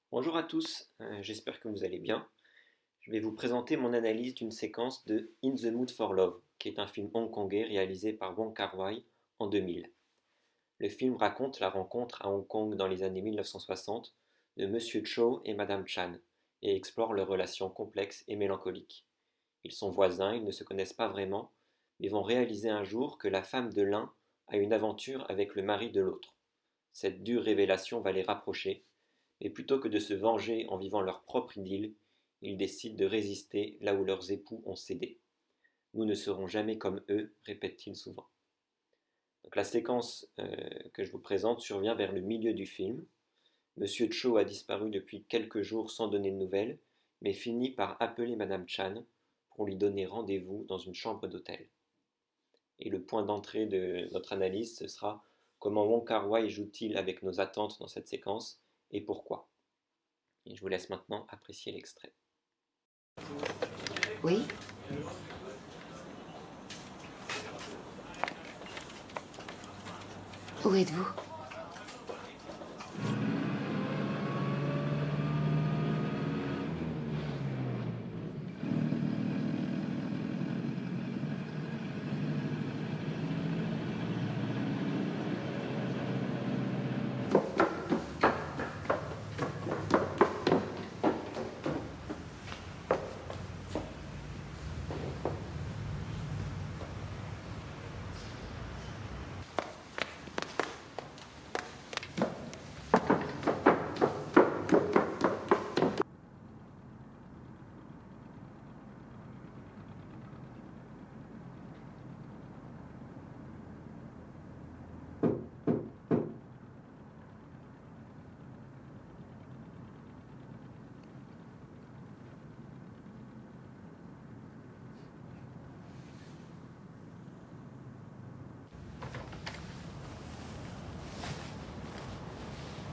Bonjour à tous, j'espère que vous allez bien. Je vais vous présenter mon analyse d'une séquence de In the Mood for Love, qui est un film hongkongais réalisé par Wong Kar-wai en 2000. Le film raconte la rencontre à Hong Kong dans les années 1960 de Monsieur Chow et Madame Chan et explore leurs relations complexes et mélancoliques. Ils sont voisins, ils ne se connaissent pas vraiment, mais vont réaliser un jour que la femme de l'un a une aventure avec le mari de l'autre. Cette dure révélation va les rapprocher, mais plutôt que de se venger en vivant leur propre idylle, ils décident de résister là où leurs époux ont cédé. Nous ne serons jamais comme eux, répète-t-il souvent. Donc la séquence que je vous présente survient vers le milieu du film. Monsieur Cho a disparu depuis quelques jours sans donner de nouvelles, mais finit par appeler Madame Chan pour lui donner rendez-vous dans une chambre d'hôtel. Et le point d'entrée de notre analyse, ce sera comment Wong Kar-wai joue-t-il avec nos attentes dans cette séquence et pourquoi. Et je vous laisse maintenant apprécier l'extrait. Oui? Où êtes-vous?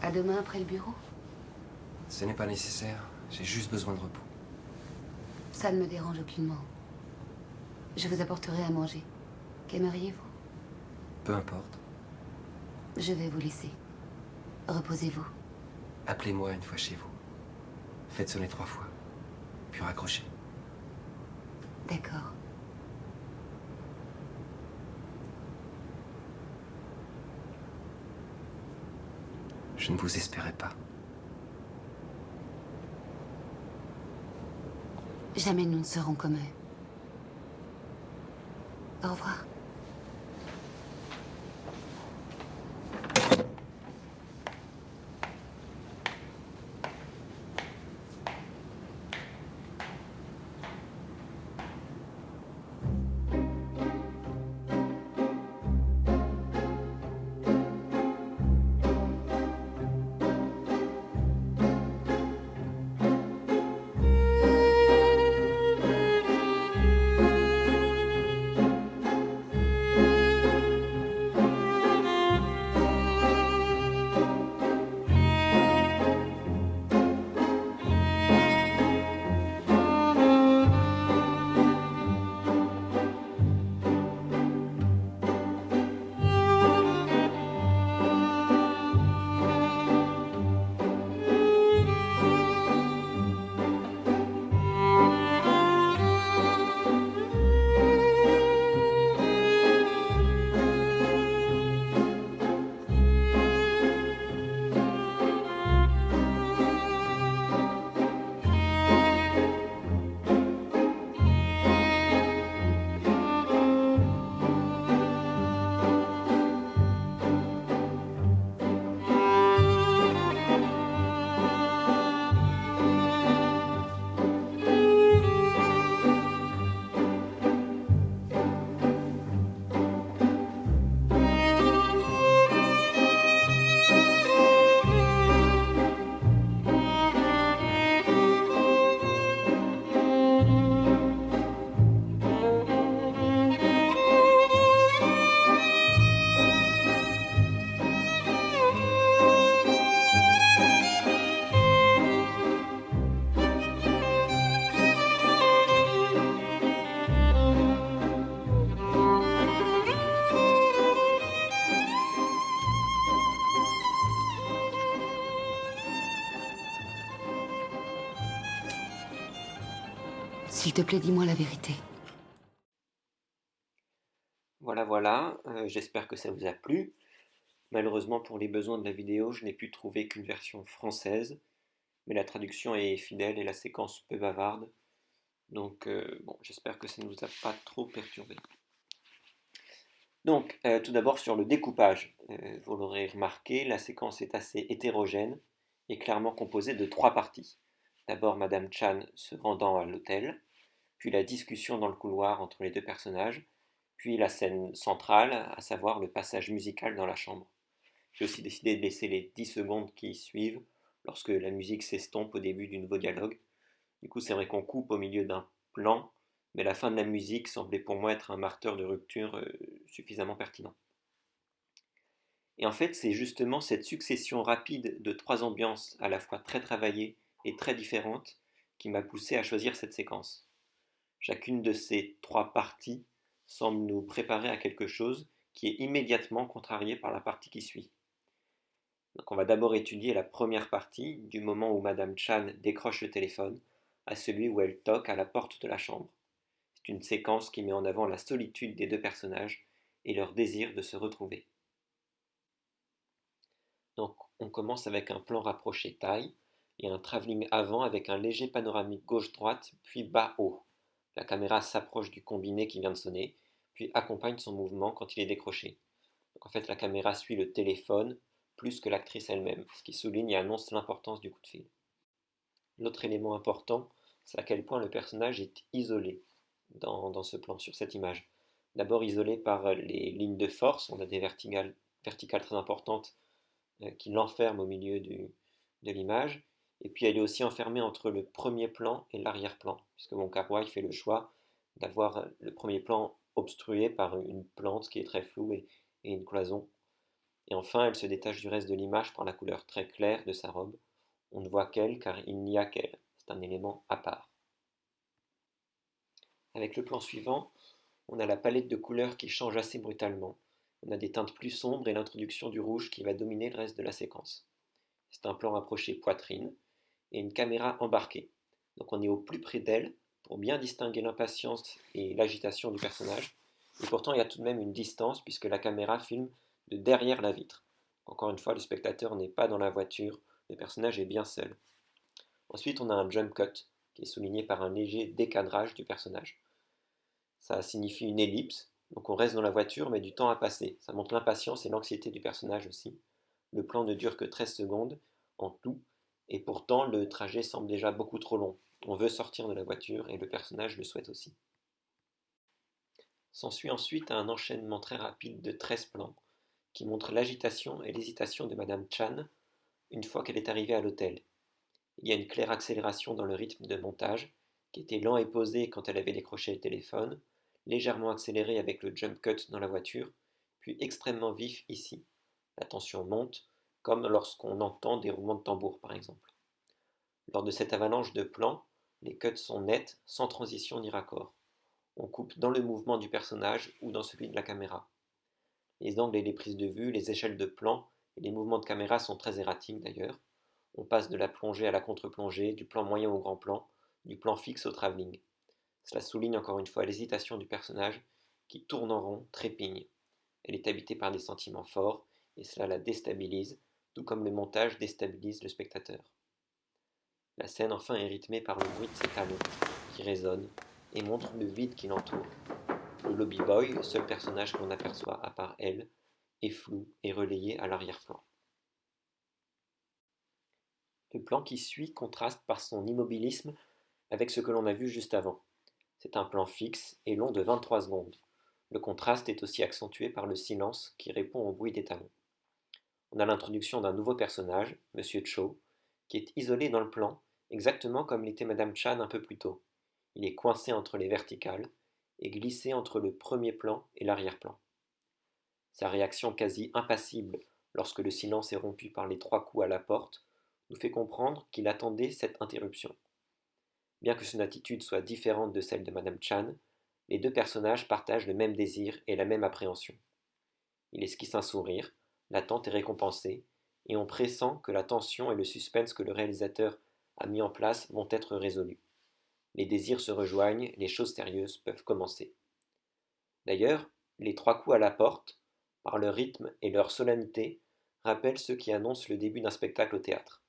À demain après le bureau? Ce n'est pas nécessaire. J'ai juste besoin de repos. Ça ne me dérange aucunement. Je vous apporterai à manger. Qu'aimeriez-vous? Peu importe. Je vais vous laisser. Reposez-vous. Appelez-moi une fois chez vous. Faites sonner 3 fois. Puis raccrochez. D'accord. Je ne vous espérais pas. Jamais nous ne serons comme eux. Au revoir. S'il te plaît, dis-moi la vérité. Voilà, j'espère que ça vous a plu. Malheureusement pour les besoins de la vidéo, je n'ai pu trouver qu'une version française, mais la traduction est fidèle et la séquence peu bavarde. Donc bon, j'espère que ça ne vous a pas trop perturbé. Donc tout d'abord sur le découpage. Vous l'aurez remarqué, la séquence est assez hétérogène et clairement composée de trois parties. D'abord Madame Chan se rendant à l'hôtel, puis la discussion dans le couloir entre les deux personnages, puis la scène centrale, à savoir le passage musical dans la chambre. J'ai aussi décidé de laisser les 10 secondes qui suivent lorsque la musique s'estompe au début du nouveau dialogue. Du coup, c'est vrai qu'on coupe au milieu d'un plan, mais la fin de la musique semblait pour moi être un marqueur de rupture suffisamment pertinent. Et en fait, c'est justement cette succession rapide de trois ambiances à la fois très travaillées et très différentes qui m'a poussé à choisir cette séquence. Chacune de ces trois parties semble nous préparer à quelque chose qui est immédiatement contrarié par la partie qui suit. Donc on va d'abord étudier la première partie, du moment où Madame Chan décroche le téléphone à celui où elle toque à la porte de la chambre. C'est une séquence qui met en avant la solitude des deux personnages et leur désir de se retrouver. Donc on commence avec un plan rapproché taille et un travelling avant avec un léger panoramique gauche-droite puis bas-haut. La caméra s'approche du combiné qui vient de sonner, puis accompagne son mouvement quand il est décroché. Donc en fait la caméra suit le téléphone plus que l'actrice elle-même, ce qui souligne et annonce l'importance du coup de fil. L'autre élément important, c'est à quel point le personnage est isolé dans ce plan, sur cette image. D'abord isolé par les lignes de force, on a des verticales très importantes qui l'enferment au milieu de l'image, et puis elle est aussi enfermée entre le premier plan et l'arrière-plan, puisque Wong Kar-wai fait le choix d'avoir le premier plan obstrué par une plante qui est très floue et une cloison. Et enfin, elle se détache du reste de l'image par la couleur très claire de sa robe. On ne voit qu'elle car il n'y a qu'elle. C'est un élément à part. Avec le plan suivant, on a la palette de couleurs qui change assez brutalement. On a des teintes plus sombres et l'introduction du rouge qui va dominer le reste de la séquence. C'est un plan rapproché poitrine et une caméra embarquée. Donc on est au plus près d'elle pour bien distinguer l'impatience et l'agitation du personnage. Et pourtant, il y a tout de même une distance puisque la caméra filme de derrière la vitre. Encore une fois, le spectateur n'est pas dans la voiture, le personnage est bien seul. Ensuite, on a un jump cut qui est souligné par un léger décadrage du personnage. Ça signifie une ellipse, donc on reste dans la voiture mais du temps a passé. Ça montre l'impatience et l'anxiété du personnage aussi. Le plan ne dure que 13 secondes en tout, et pourtant le trajet semble déjà beaucoup trop long. On veut sortir de la voiture et le personnage le souhaite aussi. S'ensuit ensuite un enchaînement très rapide de 13 plans qui montre l'agitation et l'hésitation de Madame Chan une fois qu'elle est arrivée à l'hôtel. Il y a une claire accélération dans le rythme de montage, qui était lent et posé quand elle avait décroché le téléphone, légèrement accéléré avec le jump cut dans la voiture, puis extrêmement vif ici. La tension monte, comme lorsqu'on entend des roulements de tambour par exemple. Lors de cette avalanche de plans, les cuts sont nets, sans transition ni raccord. On coupe dans le mouvement du personnage ou dans celui de la caméra. Les angles et les prises de vue, les échelles de plans et les mouvements de caméra sont très erratiques d'ailleurs. On passe de la plongée à la contre-plongée, du plan moyen au grand plan, du plan fixe au travelling. Cela souligne encore une fois l'hésitation du personnage qui tourne en rond, trépigne. Elle est habitée par des sentiments forts et cela la déstabilise, tout comme le montage déstabilise le spectateur. La scène enfin est rythmée par le bruit de ses talons qui résonnent et montre le vide qui l'entoure. Le lobby boy, le seul personnage que l'on aperçoit à part elle, est flou et relayé à l'arrière-plan. Le plan qui suit contraste par son immobilisme avec ce que l'on a vu juste avant. C'est un plan fixe et long de 23 secondes. Le contraste est aussi accentué par le silence qui répond au bruit des talons. On a l'introduction d'un nouveau personnage, Monsieur Cho, qui est isolé dans le plan, exactement comme l'était Madame Chan un peu plus tôt. Il est coincé entre les verticales et glissé entre le premier plan et l'arrière-plan. Sa réaction quasi impassible lorsque le silence est rompu par les 3 coups à la porte nous fait comprendre qu'il attendait cette interruption. Bien que son attitude soit différente de celle de Madame Chan, les deux personnages partagent le même désir et la même appréhension. Il esquisse un sourire, l'attente est récompensée, et on pressent que la tension et le suspense que le réalisateur a mis en place vont être résolus. Les désirs se rejoignent, les choses sérieuses peuvent commencer. D'ailleurs, les 3 coups à la porte, par leur rythme et leur solennité, rappellent ceux qui annoncent le début d'un spectacle au théâtre.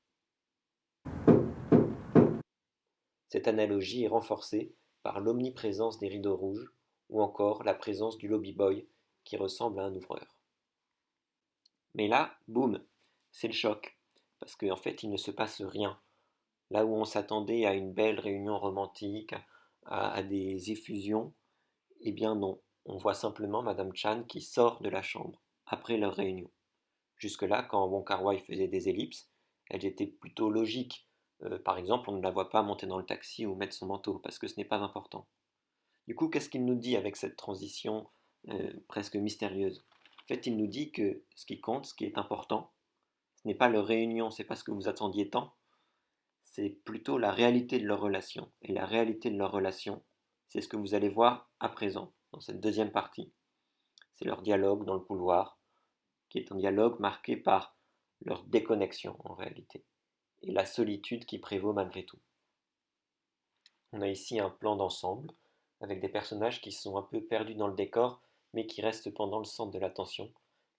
Cette analogie est renforcée par l'omniprésence des rideaux rouges ou encore la présence du lobby-boy qui ressemble à un ouvreur. Mais là, boum, c'est le choc, parce qu'en fait il ne se passe rien. Là où on s'attendait à une belle réunion romantique, à des effusions, eh bien non, on voit simplement Madame Chan qui sort de la chambre après leur réunion. Jusque-là, quand Wong Kar-wai faisait des ellipses, elles étaient plutôt logiques. Par exemple, on ne la voit pas monter dans le taxi ou mettre son manteau, parce que ce n'est pas important. Du coup, qu'est-ce qu'il nous dit avec cette transition presque mystérieuse? En fait, il nous dit que ce qui compte, ce qui est important, ce n'est pas leur réunion, c'est pas ce que vous attendiez tant, c'est plutôt la réalité de leur relation. Et la réalité de leur relation, c'est ce que vous allez voir à présent, dans cette deuxième partie. C'est leur dialogue dans le couloir, qui est un dialogue marqué par leur déconnexion en réalité, et la solitude qui prévaut malgré tout. On a ici un plan d'ensemble, avec des personnages qui sont un peu perdus dans le décor, mais qui restent cependant le centre de l'attention,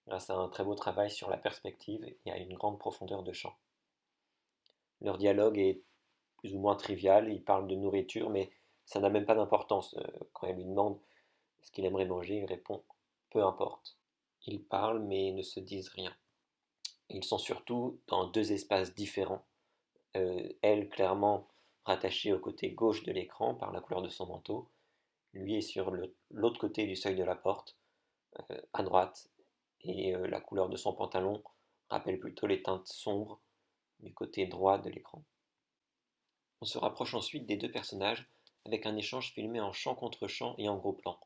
grâce à un très beau travail sur la perspective et à une grande profondeur de champ. Leur dialogue est plus ou moins trivial, ils parlent de nourriture, mais ça n'a même pas d'importance. Quand elle lui demande ce qu'il aimerait manger, il répond « peu importe ». Ils parlent mais ne se disent rien. Ils sont surtout dans 2 espaces différents. Elle clairement rattachée au côté gauche de l'écran par la couleur de son manteau. Lui est sur l'autre côté du seuil de la porte, à droite, et la couleur de son pantalon rappelle plutôt les teintes sombres du côté droit de l'écran. On se rapproche ensuite des 2 personnages avec un échange filmé en champ contre champ et en gros plan.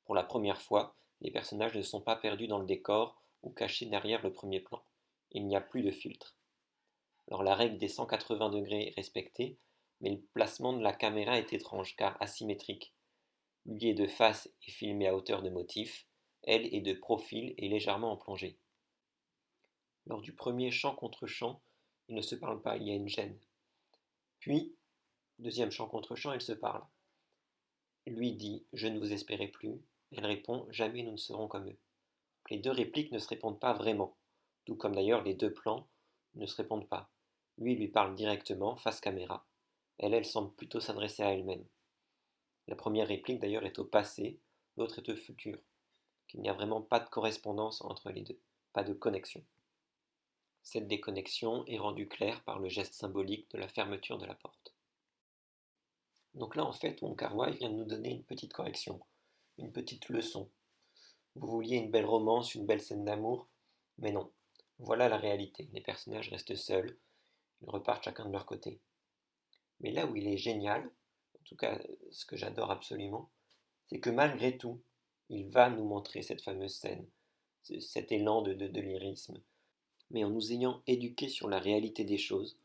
Pour la première fois, les personnages ne sont pas perdus dans le décor ou cachés derrière le premier plan. Il n'y a plus de filtre. Alors la règle des 180 degrés est respectée, mais le placement de la caméra est étrange car asymétrique. Lui est de face et filmé à hauteur de motif, elle est de profil et légèrement en plongée. Lors du premier champ contre champ, ils ne se parlent pas, il y a une gêne. Puis, deuxième champ contre champ, ils se parlent. Lui dit « Je ne vous espérais plus ». Elle répond « Jamais nous ne serons comme eux ». Les 2 répliques ne se répondent pas vraiment, tout comme d'ailleurs les 2 plans ne se répondent pas. Lui parle directement, face caméra. Elle semble plutôt s'adresser à elle-même. La première réplique d'ailleurs est au passé, l'autre est au futur. Il n'y a vraiment pas de correspondance entre les 2, pas de connexion. Cette déconnexion est rendue claire par le geste symbolique de la fermeture de la porte. Donc là en fait, Wong Kar-wai vient de nous donner une petite correction, une petite leçon. Vous vouliez une belle romance, une belle scène d'amour, mais non. Voilà la réalité, les personnages restent seuls, ils repartent chacun de leur côté. Mais là où il est génial, en tout cas ce que j'adore absolument, c'est que malgré tout, il va nous montrer cette fameuse scène, cet élan de lyrisme, mais en nous ayant éduqués sur la réalité des choses,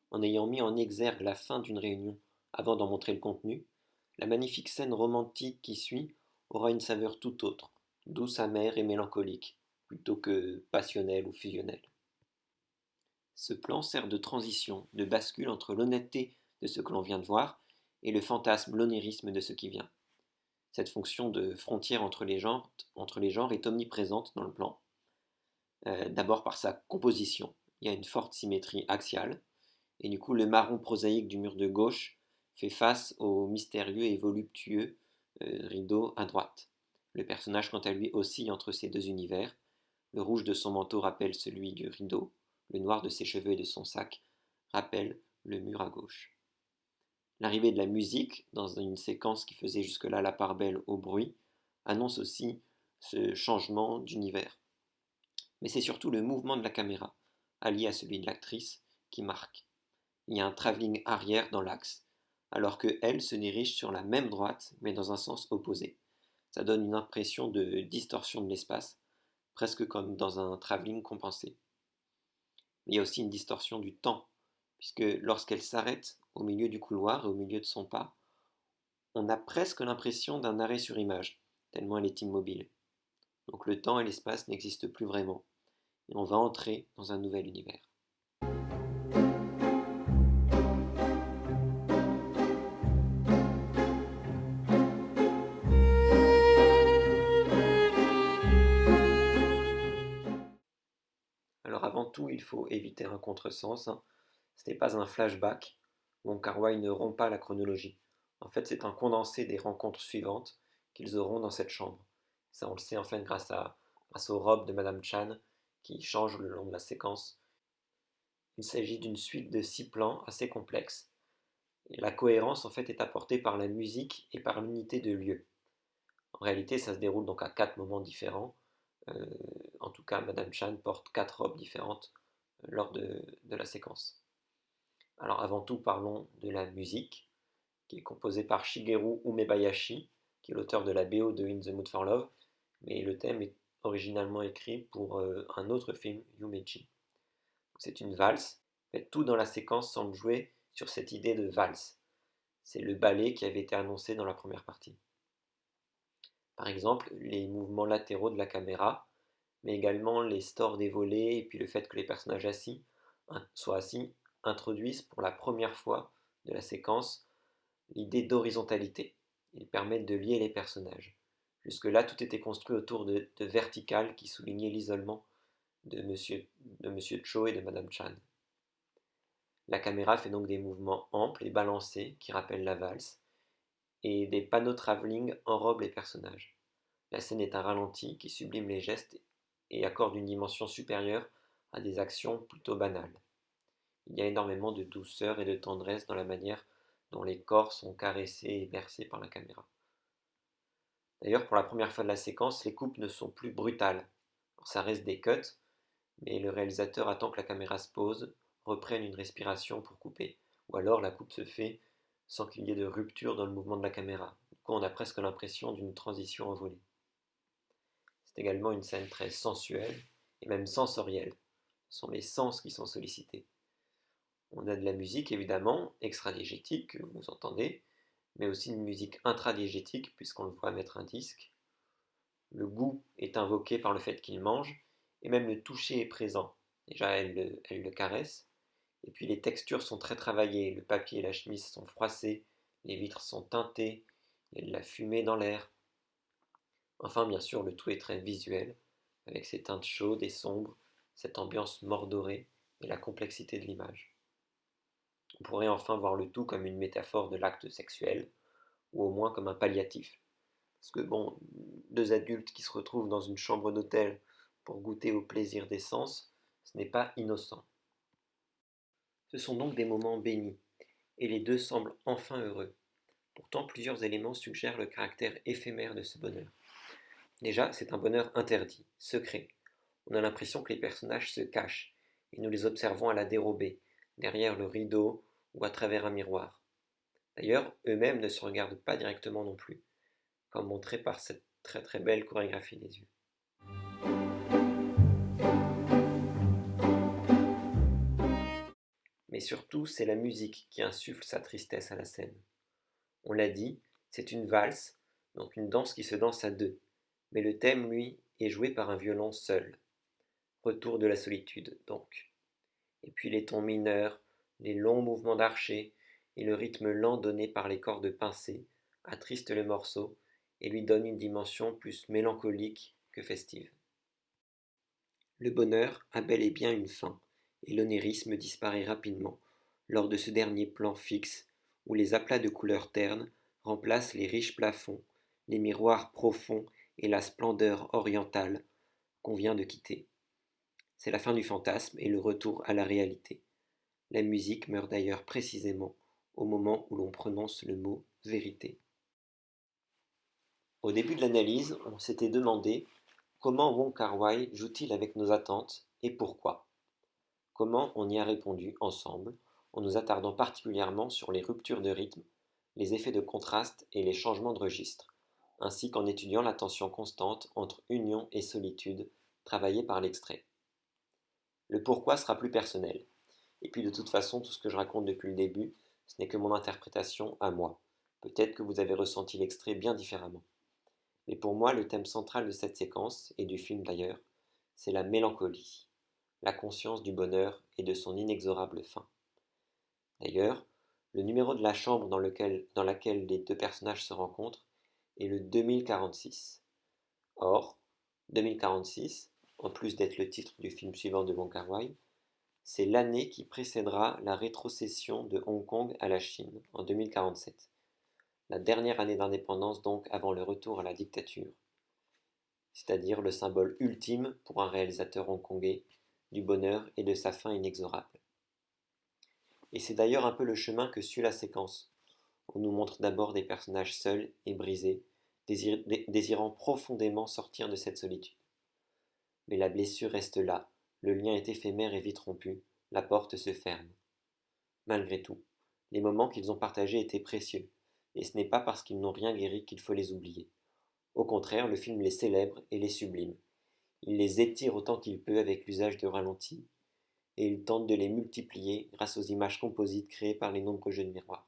en ayant mis en exergue la fin d'une réunion avant d'en montrer le contenu, la magnifique scène romantique qui suit aura une saveur tout autre, douce, amère et mélancolique, plutôt que passionnelle ou fusionnelle. Ce plan sert de transition, de bascule entre l'honnêteté de ce que l'on vient de voir et le fantasme, l'onirisme de ce qui vient. Cette fonction de frontière entre les genres est omniprésente dans le plan. D'abord par sa composition, il y a une forte symétrie axiale, et du coup le marron prosaïque du mur de gauche fait face au mystérieux et voluptueux rideau à droite. Le personnage quant à lui oscille entre ces 2 univers, le rouge de son manteau rappelle celui du rideau, le noir de ses cheveux et de son sac rappelle le mur à gauche. L'arrivée de la musique, dans une séquence qui faisait jusque-là la part belle au bruit, annonce aussi ce changement d'univers. Mais c'est surtout le mouvement de la caméra, allié à celui de l'actrice, qui marque. Il y a un travelling arrière dans l'axe, alors que elle se dirige sur la même droite, mais dans un sens opposé. Ça donne une impression de distorsion de l'espace, presque comme dans un travelling compensé. Mais il y a aussi une distorsion du temps, puisque lorsqu'elle s'arrête au milieu du couloir et au milieu de son pas, on a presque l'impression d'un arrêt sur image, tellement elle est immobile. Donc le temps et l'espace n'existent plus vraiment, et on va entrer dans un nouvel univers. il faut éviter un contresens, hein. Ce n'est pas un flashback. Wong Kar-wai ne rompt pas la chronologie. En fait, c'est un condensé des rencontres suivantes qu'ils auront dans cette chambre. Ça, on le sait en fait grâce aux robes de Madame Chan qui changent le long de la séquence. Il s'agit d'une suite de 6 plans assez complexes. Et la cohérence en fait est apportée par la musique et par l'unité de lieu. En réalité, ça se déroule donc à 4 moments différents. Euh, en tout cas, Madame Chan porte 4 robes différentes lors de la séquence. Alors avant tout, parlons de la musique, qui est composée par Shigeru Umebayashi, qui est l'auteur de la BO de In the Mood for Love, mais le thème est originalement écrit pour un autre film, Yumeji. C'est une valse. En fait, tout dans la séquence semble jouer sur cette idée de valse. C'est le ballet qui avait été annoncé dans la première partie. Par exemple, les mouvements latéraux de la caméra, mais également les stores des volets et puis le fait que les personnages soient assis introduisent pour la première fois de la séquence l'idée d'horizontalité. Ils permettent de lier les personnages. Jusque-là, tout était construit autour de verticales qui soulignaient l'isolement de Monsieur Cho et de Madame Chan. La caméra fait donc des mouvements amples et balancés qui rappellent la valse, et des panneaux travelling enrobent les personnages. La scène est un ralenti qui sublime les gestes et accorde une dimension supérieure à des actions plutôt banales. Il y a énormément de douceur et de tendresse dans la manière dont les corps sont caressés et bercés par la caméra. D'ailleurs, pour la première fois de la séquence, les coupes ne sont plus brutales. Alors, ça reste des cuts, mais le réalisateur attend que la caméra se pose, reprenne une respiration pour couper, ou alors la coupe se fait sans qu'il y ait de rupture dans le mouvement de la caméra. Du coup, on a presque l'impression d'une transition envolée. C'est également une scène très sensuelle et même sensorielle. Ce sont les sens qui sont sollicités. On a de la musique évidemment, extradiégétique, que vous entendez, mais aussi une musique intradiégétique puisqu'on le voit mettre un disque. Le goût est invoqué par le fait qu'il mange, et même le toucher est présent. Déjà, elle le caresse, et puis les textures sont très travaillées. Le papier et la chemise sont froissés, les vitres sont teintées, il y a de la fumée dans l'air. Enfin, bien sûr, le tout est très visuel, avec ses teintes chaudes et sombres, cette ambiance mordorée et la complexité de l'image. On pourrait enfin voir le tout comme une métaphore de l'acte sexuel, ou au moins comme un palliatif. Parce que bon, deux adultes qui se retrouvent dans une chambre d'hôtel pour goûter au plaisir des sens, ce n'est pas innocent. Ce sont donc des moments bénis, et les deux semblent enfin heureux. Pourtant, plusieurs éléments suggèrent le caractère éphémère de ce bonheur. Déjà, c'est un bonheur interdit, secret. On a l'impression que les personnages se cachent, et nous les observons à la dérobée, derrière le rideau ou à travers un miroir. D'ailleurs, eux-mêmes ne se regardent pas directement non plus, comme montré par cette très très belle chorégraphie des yeux. Mais surtout, c'est la musique qui insuffle sa tristesse à la scène. On l'a dit, c'est une valse, donc une danse qui se danse à deux, mais le thème, lui, est joué par un violon seul. Retour de la solitude, donc. Et puis les tons mineurs, les longs mouvements d'archet et le rythme lent donné par les cordes pincées attristent le morceau et lui donnent une dimension plus mélancolique que festive. Le bonheur a bel et bien une fin, et l'onérisme disparaît rapidement lors de ce dernier plan fixe où les aplats de couleurs ternes remplacent les riches plafonds, les miroirs profonds et la splendeur orientale qu'on vient de quitter. C'est la fin du fantasme et le retour à la réalité. La musique meurt d'ailleurs précisément au moment où l'on prononce le mot vérité. Au début de l'analyse, on s'était demandé comment Wong Kar-wai joue-t-il avec nos attentes et pourquoi. Comment on y a répondu ensemble, en nous attardant particulièrement sur les ruptures de rythme, les effets de contraste et les changements de registre, ainsi qu'en étudiant la tension constante entre union et solitude travaillée par l'extrait. Le pourquoi sera plus personnel. Et puis de toute façon, tout ce que je raconte depuis le début, ce n'est que mon interprétation à moi. Peut-être que vous avez ressenti l'extrait bien différemment. Mais pour moi, le thème central de cette séquence, et du film d'ailleurs, c'est la mélancolie, la conscience du bonheur et de son inexorable fin. D'ailleurs, le numéro de la chambre dans laquelle les deux personnages se rencontrent est le 2046. Or, 2046, en plus d'être le titre du film suivant de Wong Kar-wai, C'est l'année qui précédera la rétrocession de Hong Kong à la Chine en 2047. La dernière année d'indépendance donc avant le retour à la dictature, c'est-à-dire le symbole ultime pour un réalisateur hongkongais du bonheur et de sa fin inexorable. Et c'est d'ailleurs un peu le chemin que suit la séquence. On nous montre d'abord des personnages seuls et brisés, désirant profondément sortir de cette solitude. Mais la blessure reste là, le lien est éphémère et vite rompu, la porte se ferme. Malgré tout, les moments qu'ils ont partagés étaient précieux, et ce n'est pas parce qu'ils n'ont rien guéri qu'il faut les oublier. Au contraire, le film les célèbre et les sublime. Il les étire autant qu'il peut avec l'usage de ralentis, et il tente de les multiplier grâce aux images composites créées par les nombreux jeux de miroir.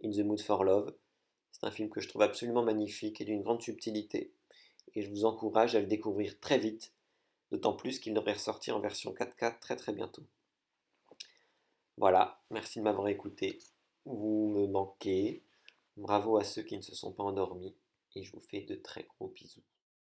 In the Mood for Love, c'est un film que je trouve absolument magnifique et d'une grande subtilité, et je vous encourage à le découvrir très vite, d'autant plus qu'il devrait ressortir en version 4K très très bientôt. Voilà, merci de m'avoir écouté, vous me manquez, bravo à ceux qui ne se sont pas endormis, et je vous fais de très gros bisous.